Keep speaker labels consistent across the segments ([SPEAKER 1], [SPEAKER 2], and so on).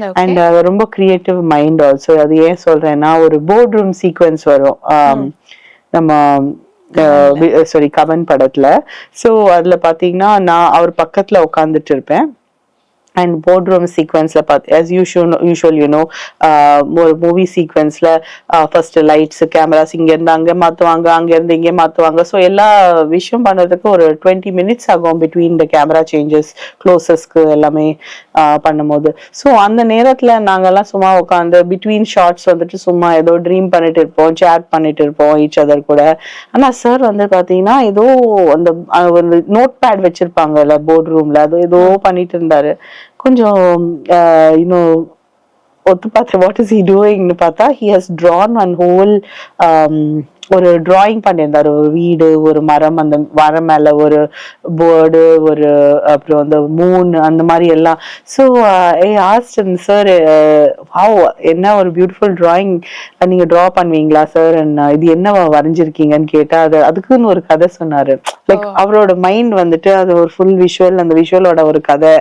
[SPEAKER 1] Okay.
[SPEAKER 2] And ரொம்ப creative mind also. அது ஏன் சொல்றேன்னா, ஒரு போர்ட் ரூம் சீக்வென்ஸ் வரும் நம்ம
[SPEAKER 1] கவன்ல.
[SPEAKER 2] சாரி கவன் படத்துல. சோ அதுல பாத்தீங்கன்னா நான் அவர் பக்கத்துல உட்கார்ந்துட்டு இருப்பேன். அண்ட் போர்ட் ரூம் சீக்வென்ஸ்ல as usual ஒரு மூவி சீக்வென்ஸ்ல ஃபர்ஸ்ட் லைட்ஸ் கேமராஸ் இங்க இருந்து அங்க மாத்துவாங்க, அங்க இருந்து இங்க மாத்துவாங்க. ஸோ எல்லா விஷயம் பண்றதுக்கு ஒரு 20 மினிட்ஸ் ஆகும் பிட்வீன் த கேமரா சேஞ்சஸ் க்ளோசஸ்க்கு எல்லாமே பண்ணும்போது. ஸோ அந்த நேரத்துல நாங்கெல்லாம் சும்மா உட்காந்து பிட்வீன் ஷார்ட்ஸ் வந்துட்டு சும்மா ஏதோ ட்ரீம் பண்ணிட்டு இருப்போம், சேட் பண்ணிட்டு இருப்போம் ஈச் அதர் கூட. ஆனா சார் வந்து பாத்தீங்கன்னா ஏதோ அந்த ஒரு நோட் பேட் வச்சிருப்பாங்கல்ல போர்ட் ரூம்ல, அது ஏதோ பண்ணிட்டு இருந்தாரு. கொஞ்சம் இன்னும் ஒத்து பார்த்தேன் வாட் இஸ் ஹி டூயிங்னு பார்த்தா he has drawn one whole ஒரு டிராயிங் பண்ணியிருந்தாரு. ஒரு வீடு, ஒரு மரம், அந்த மரம் மேல ஒரு பேர்டு, ஒரு அப்புறம் அந்த மூன், அந்த மாதிரி எல்லாம். So I asked sir, wow என்ன ஒரு பியூட்டிஃபுல் டிராயிங் நீங்க டிரா பண்ணுவீங்களா சார், இது என்ன வரைஞ்சிருக்கீங்கன்னு கேட்டா அதுக்குன்னு ஒரு கதை சொன்னாரு. லைக் அவரோட மைண்ட் வந்துட்டு அது ஒரு ஃபுல் விஷுவல், அந்த விஷுவலோட ஒரு கதை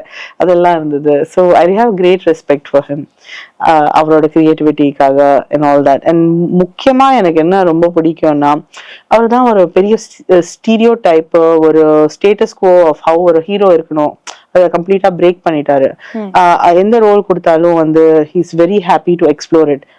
[SPEAKER 2] அதெல்லாம் இருந்தது. So I have great respect for him, அவரோட கிரியேட்டிவிட்டிக்காக அண்ட் ஆல் தட். அண்ட் முக்கியமா எனக்கு என்ன ரொம்ப பிடிக்கும்னா, அவர் தான் ஒரு பெரிய ஸ்டீரியோ டைப், ஒரு ஸ்டேட்டஸ் கோ ஆஃப் ஹவ் ஒரு ஹீரோ இருக்கணும் அதை கம்ப்ளீட்டா பிரேக் பண்ணிட்டாரு. எந்த ரோல் கொடுத்தாலும் வந்து he is very happy to explore it.